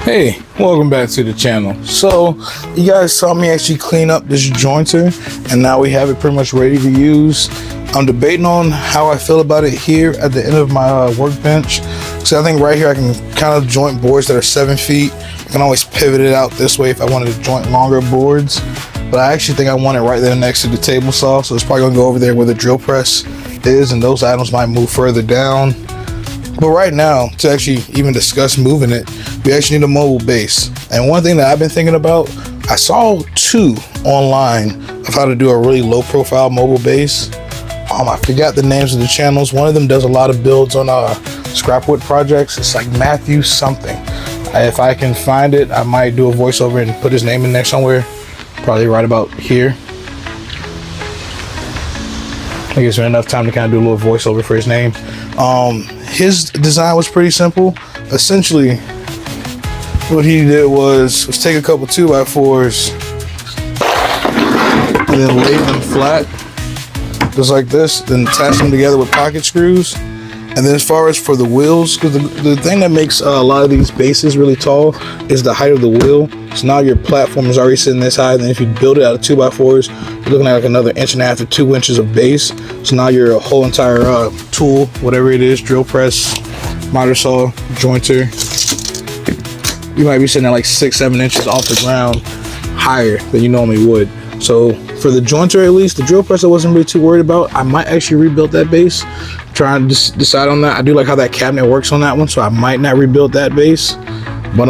Hey, welcome back to the channel. So you guys saw me actually clean up this jointer, and now we have it pretty much ready to use. I'm debating on how I feel about it here at the end of my workbench. So I think right here I can kind of joint boards that are 7 feet. I can always pivot it out this way if I wanted to joint longer boards, but I actually think I want it right there next to the table saw, so it's probably gonna go over there where the drill press is, and those items might move further down. But right now, to actually even discuss moving it, we actually need a mobile base. And one thing that I've been thinking about, I saw 2 online of how to do a really low profile mobile base. I forgot the names of the channels. One of them does a lot of builds on scrapwood projects. It's like Matthew something. If I can find it, I might do a voiceover and put his name in there somewhere. Probably right about here. I guess there's enough time to kind of do a little voiceover for his name. His design was pretty simple. Essentially, what he did was take a couple 2x4s and then lay them flat, just like this, then attach them together with pocket screws. And then as far as for the wheels, because the thing that makes a lot of these bases really tall is the height of the wheel. So now your platform is already sitting this high, and then if you build it out of 2x4s, you're looking at like another 1.5 to 2 inches of base. So now your whole entire tool, whatever it is, drill press, miter saw, jointer, you might be sitting at like 6-7 inches off the ground higher than you normally would. So for the jointer, at least the drill press I wasn't really too worried about. I might actually rebuild that base. Trying to decide on that. I do like how that cabinet works on that one, so I might not rebuild that base. But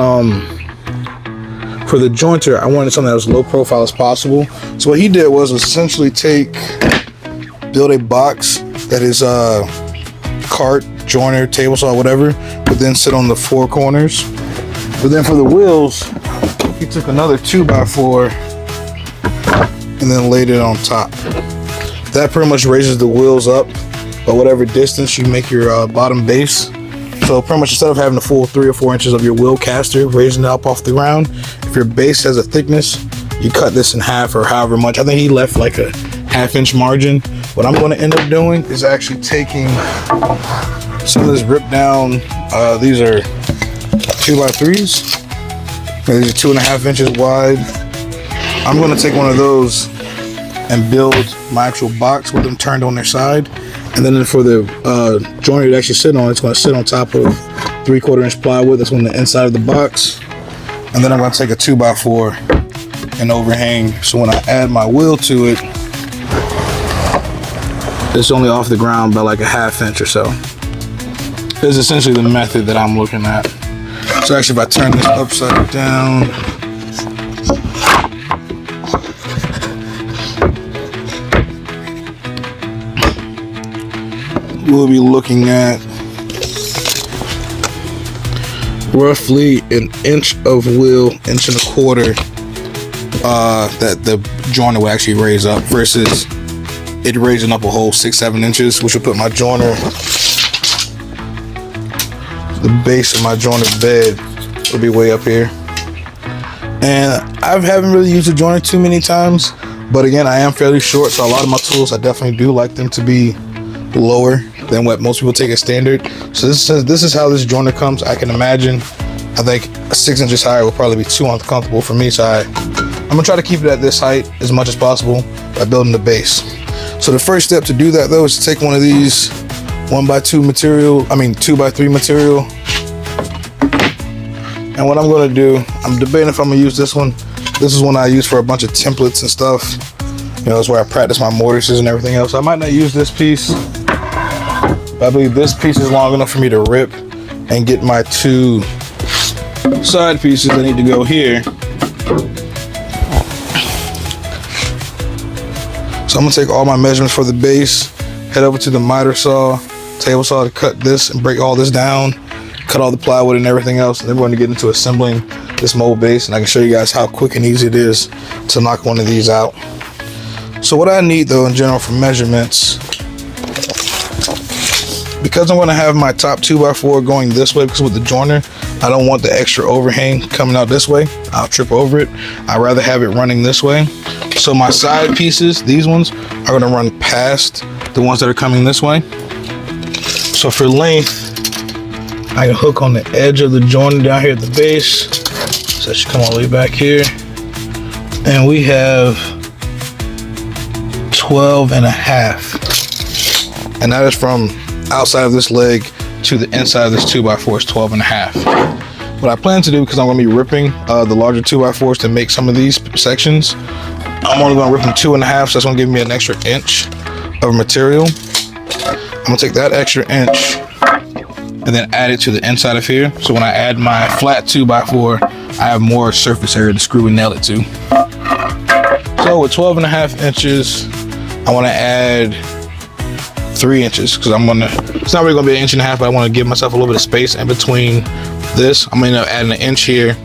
for the jointer, I wanted something that was low profile as possible. So what he did was essentially build a box that is cart, joiner, table saw, whatever, but then sit on the 4 corners. But then for the wheels, he took another 2x4 and then laid it on top. That pretty much raises the wheels up by whatever distance you make your bottom base. So pretty much instead of having a full 3 or 4 inches of your wheel caster raising it up off the ground, if your base has a thickness, you cut this in half or however much. I think he left like a 1/2 inch margin. What I'm going to end up doing is actually taking some of this ripped down, these are 2x3s, these are 2.5 inches wide. I'm going to take one of those and build my actual box with them turned on their side. And then for the joiner to actually sit on, it's going to sit on top of 3/4 inch plywood that's on the inside of the box. And then I'm going to take a 2x4 and overhang, so when I add my wheel to it, it's only off the ground by like a 1/2 inch or so. This is essentially the method that I'm looking at. So actually, if I turn this upside down, we'll be looking at roughly 1 inch of wheel, 1.25 inches that the joiner will actually raise up, versus it raising up a whole 6-7 inches, which will put my joiner, the base of my joiner bed will be way up here. And I haven't really used a joiner too many times, but again, I am fairly short, so a lot of my tools, I definitely do like them to be lower than what most people take as standard. So this is how this joiner comes. I can imagine, I think 6 inches higher will probably be too uncomfortable for me, so I'm gonna try to keep it at this height as much as possible by building the base. So the first step to do that though is to take one of these 2x3 material, and what I'm gonna do, I'm debating if I'm gonna use this one. This is one I use for a bunch of templates and stuff. You know, it's where I practice my mortises and everything else. I might not use this piece, but I believe this piece is long enough for me to rip and get my 2 side pieces that need to go here. So I'm gonna take all my measurements for the base, head over to the miter saw, table saw to cut this and break all this down, cut all the plywood and everything else, and then we're gonna get into assembling this mobile base, and I can show you guys how quick and easy it is to knock one of these out. So what I need though in general for measurements, because I'm going to have my top 2x4 going this way, because with the joiner I don't want the extra overhang coming out this way, I'll trip over it. I'd rather have it running this way. So my side pieces, these ones, are going to run past the ones that are coming this way. So for length, I can hook on the edge of the joint down here at the base. So that should come all the way back here. And we have 12.5. And that is from outside of this leg to the inside of this 2x4 is 12.5. What I plan to do, because I'm going to be ripping the larger 2x4s to make some of these sections, I'm only going to rip them 2.5, so that's going to give me an extra inch of material. I'm going to take that extra inch and then add it to the inside of here. So when I add my flat 2x4, I have more surface area to screw and nail it to. So with 12.5 inches, I want to add 3 inches, because it's not really going to be 1.5 inches, but I want to give myself a little bit of space in between this. I'm going to end up adding 1 inch here.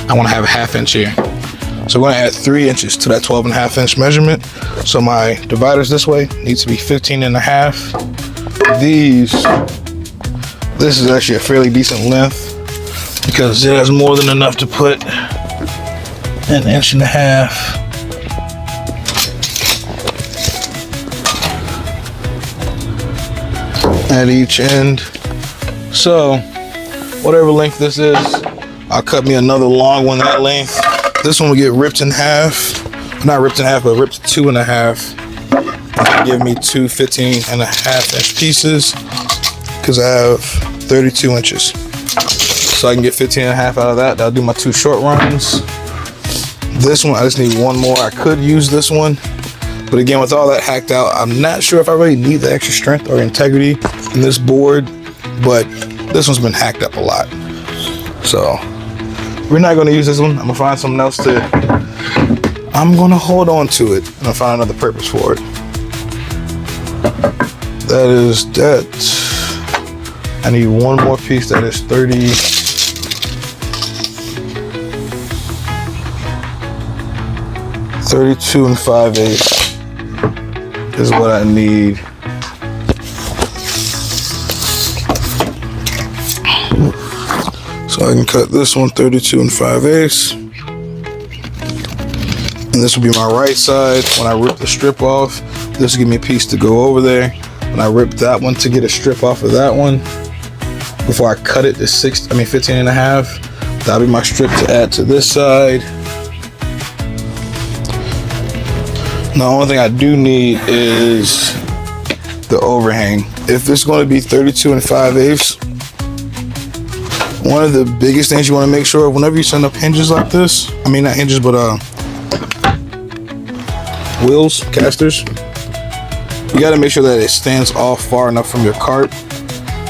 I want to have a 1/2 inch here. So we're going to add 3 inches to that 12.5 inch measurement. So my dividers this way needs to be 15.5. This is actually a fairly decent length, because it has more than enough to put 1.5 inches at each end. So whatever length this is, I'll cut me another long one that length. This one will get ripped in half. Not ripped in half, but ripped 2.5. And give me two 15.5 inch pieces, because I have 32 inches. So I can get 15.5 out of that. That'll do my 2 short runs. This one, I just need one more. I could use this one, but again, with all that hacked out, I'm not sure if I really need the extra strength or integrity in this board, but this one's been hacked up a lot. So we're not gonna use this one. I'm gonna find something else I'm gonna hold on to it and I'll find another purpose for it. That is that. I need one more piece that is 32 5/8 is what I need. So I can cut this one 32 5/8. And this will be my right side. When I rip the strip off, this will give me a piece to go over there. When I rip that one to get a strip off of that one, before I cut it to 15.5, that'll be my strip to add to this side. Now, the only thing I do need is the overhang. If it's going to be 32 5/8, one of the biggest things you want to make sure of whenever you set up hinges like this, I mean not hinges, but wheels, casters, you got to make sure that it stands off far enough from your cart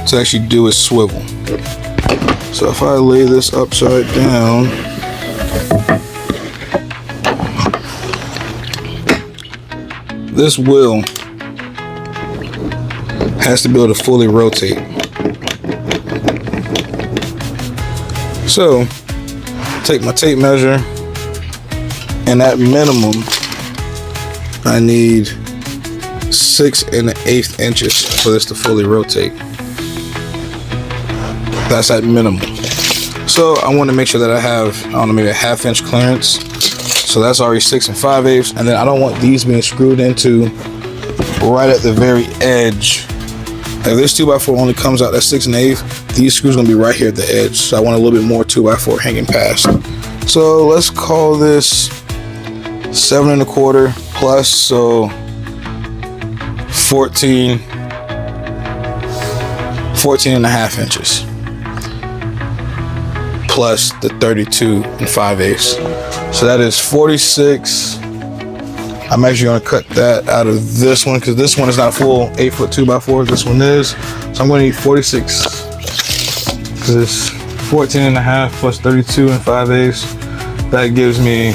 to actually do a swivel. So if I lay this upside down, this wheel has to be able to fully rotate. So take my tape measure, and at minimum I need 6 1/8 inches for this to fully rotate. That's at minimum. So I want to make sure that I have, I don't know, maybe a 1/2 inch clearance. So that's already 6 5/8, and then I don't want these being screwed into right at the very edge. If this 2x4 only comes out at 6 1/8, these screws are gonna be right here at the edge. So I want a little bit more 2x4 hanging past. So let's call this 7 1/4 plus, so 14.5 inches. Plus the 32 5/8. So that is 46. I'm actually gonna cut that out of this one, because this one is not a full 8-foot 2x4. This one is. So I'm gonna need 46. Because it's 14.5 plus 32 5/8. That gives me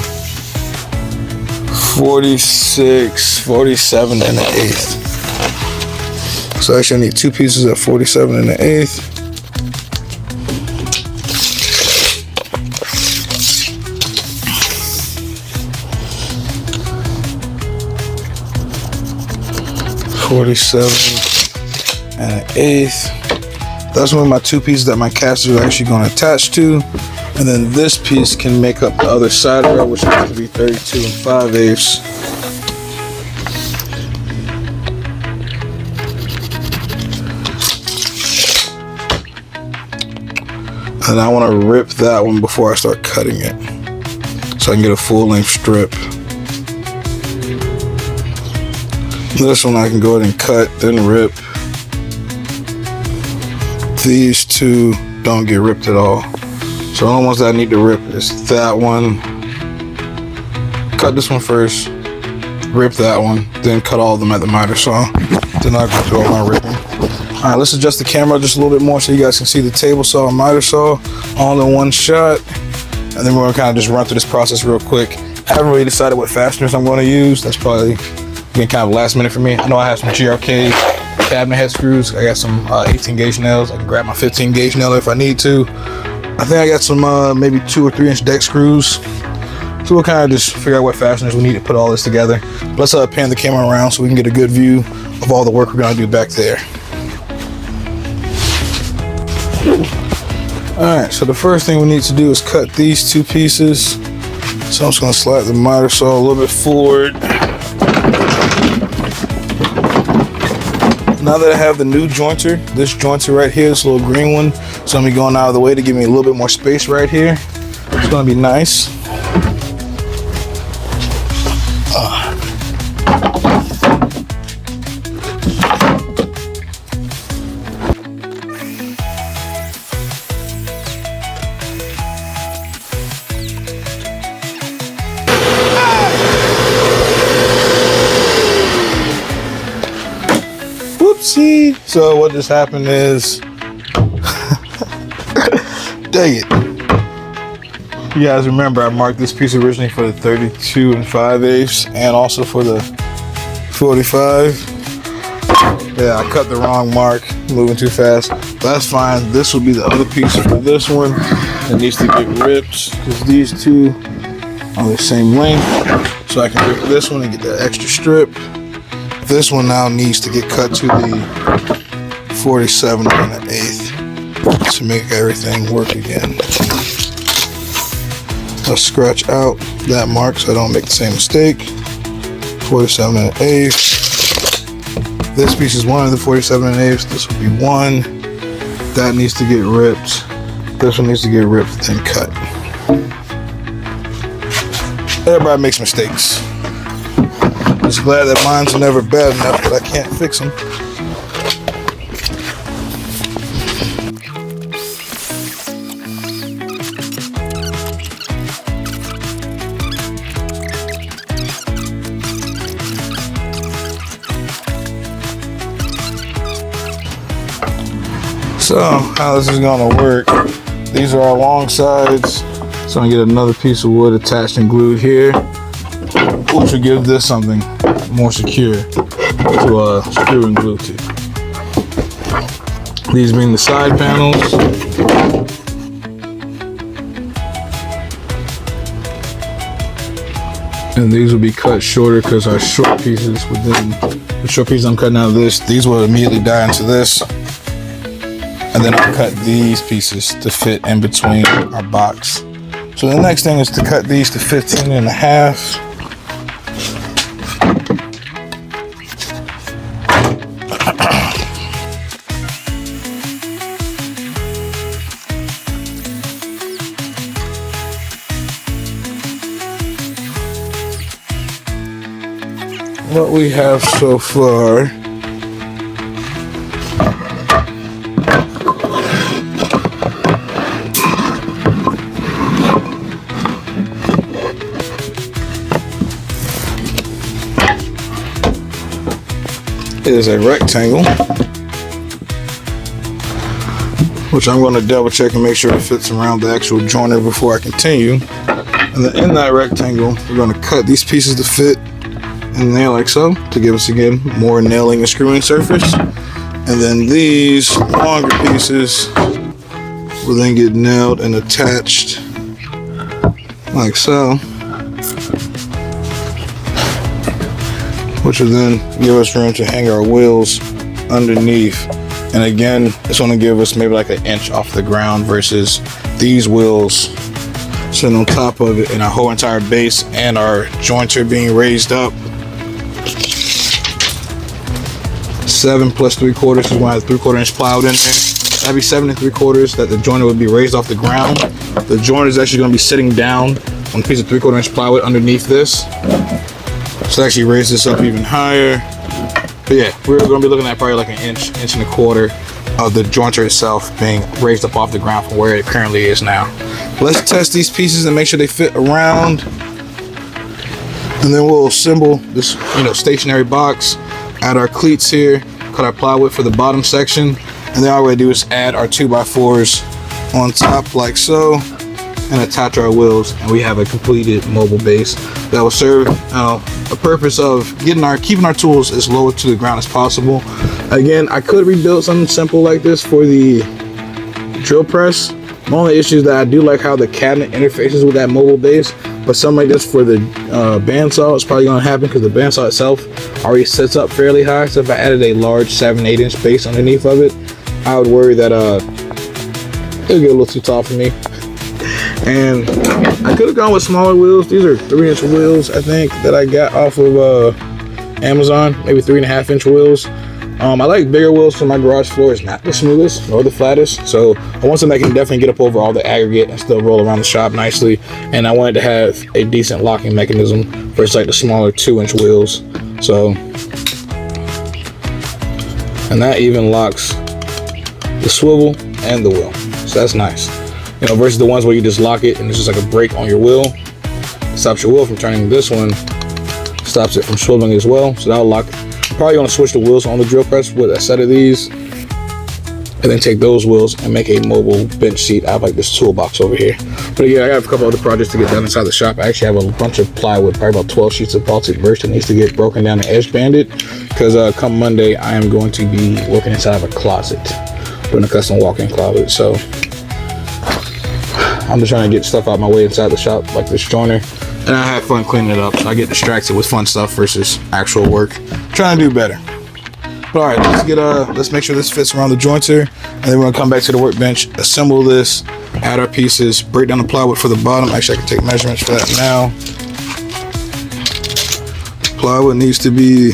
46, 47 1/8. So actually I need 2 pieces at 47 1/8. That's one of my 2 pieces that my casters are actually going to attach to, and then this piece can make up the other side rail, which has to be 32 5/8. And I want to rip that one before I start cutting it, so I can get a full length strip. This one I can go ahead and cut, then rip. These two don't get ripped at all. So the only ones that I need to rip is that one. Cut this one first, rip that one, then cut all of them at the miter saw. Then I'll go through all my ripping. All right, let's adjust the camera just a little bit more so you guys can see the table saw and miter saw all in one shot. And then we're gonna kind of just run through this process real quick. I haven't really decided what fasteners I'm gonna use. That's probably getting kind of last minute for me. I know I have some GRK cabinet head screws. I got some 18 gauge nails. I can grab my 15 gauge nail if I need to. I think I got some maybe 2 or 3 inch deck screws. So we'll kind of just figure out what fasteners we need to put all this together. But let's pan the camera around so we can get a good view of all the work we're gonna do back there. Alright, so the first thing we need to do is cut these 2 pieces. So I'm just gonna slide the miter saw a little bit forward. Now that I have the new jointer, this jointer right here, this little green one, so I'm gonna be going out of the way to give me a little bit more space right here. It's gonna be nice. Whoopsie! So what just happened is, dang it. You guys remember I marked this piece originally for the 32 5/8 and also for the 45. Yeah, I cut the wrong mark, moving too fast. That's fine. This will be the other piece for this one. It needs to get ripped because these two are the same length. So I can rip this one and get that extra strip. This one now needs to get cut to the 47 1/8 to make everything work again. I'll scratch out that mark so I don't make the same mistake. 47 1/8. This piece is one of the 47 1/8. This will be one. That needs to get ripped. This one needs to get ripped and cut. Everybody makes mistakes. Just glad that mine's never bad enough that I can't fix them. So how this is gonna work, these are our long sides. So I'm gonna get another piece of wood attached and glued here, which will give this something more secure to screw and glue to. These being the side panels. And these will be cut shorter because our short pieces within the short piece I'm cutting out of this, these will immediately die into this. And then I'll cut these pieces to fit in between our box. So the next thing is to cut these to 15 1/2. What we have so far is a rectangle, which I'm going to double check and make sure it fits around the actual joiner before I continue. And then in that rectangle, we're going to cut these pieces to fit in there like so, to give us again more nailing and screwing surface. And then these longer pieces will then get nailed and attached like so, which will then give us room to hang our wheels underneath. And again, it's going to give us maybe like 1 inch off the ground versus these wheels sitting on top of it, and our whole entire base and our jointer being raised up. 7 + 3/4 is when I have 3/4 inch plowed in there. every 7 3/4 that the joiner would be raised off the ground. The joiner is actually going to be sitting down on a piece of 3/4 inch plywood underneath this. So actually raise this up even higher. But yeah, we're going to be looking at probably like an inch and 1/4 of the jointer itself being raised up off the ground from where it currently is now. Let's test these pieces and make sure they fit around. And then we'll assemble this, stationary box, add our cleats here, cut our plywood for the bottom section, and then all we do is add our 2x4s on top like so, and attach our wheels, and we have a completed mobile base that will serve a purpose of keeping our tools as low to the ground as possible. Again, I could rebuild something simple like this for the drill press. My only issue is that I do like how the cabinet interfaces with that mobile base, but something like this for the bandsaw is probably going to happen because the bandsaw itself already sits up fairly high. So if I added a large 7/8 inch base underneath of it, I would worry that it'll get a little too tall for me. And I could have gone with smaller wheels. These are 3-inch wheels, I think, that I got off of Amazon, maybe 3.5 inch wheels. I like bigger wheels so my garage floor is not the smoothest nor the flattest. So I want something that can definitely get up over all the aggregate and still roll around the shop nicely. And I wanted to have a decent locking mechanism versus like the smaller 2-inch wheels. So, and that even locks the swivel and the wheel. So that's nice. Versus the ones where you just lock it and it's just like a brake on your wheel. It stops your wheel from turning. This one stops it from swiveling as well. So that'll lock. Probably gonna switch the wheels on the drill press with a set of these, and then take those wheels and make a mobile bench seat out of like this toolbox over here. But again, I got a couple other projects to get done inside the shop. I actually have a bunch of plywood, probably about 12 sheets of Baltic birch that needs to get broken down and edge banded, because come Monday I am going to be working inside of a closet, doing a custom walk-in closet. So I'm just trying to get stuff out my way inside the shop, like this joiner, and I have fun cleaning it up. So I get distracted with fun stuff versus actual work. Trying to do better. But all right, let's make sure this fits around the jointer, and then we're gonna come back to the workbench, assemble this, add our pieces, break down the plywood for the bottom. Actually, I can take measurements for that now. Plywood needs to be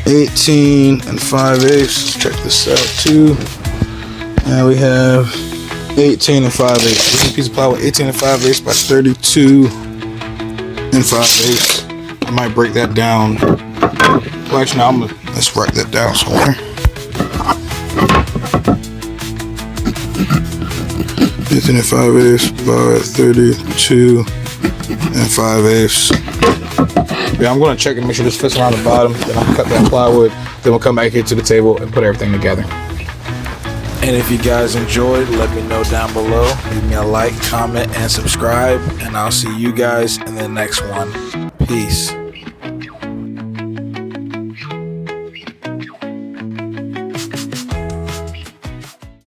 18 5/8. Let's check this out too. Now we have 18 5/8. This is a piece of plywood 18 5/8 by 32 5/8. I might break that down. Well, actually, no, let's write that down somewhere. 18 5/8 by 32 5/8. Yeah, I'm going to check and make sure this fits around the bottom. Then I'll cut that plywood. Then we'll come back here to the table and put everything together. And if you guys enjoyed, let me know down below. Leave me a like, comment, and subscribe. And I'll see you guys in the next one. Peace.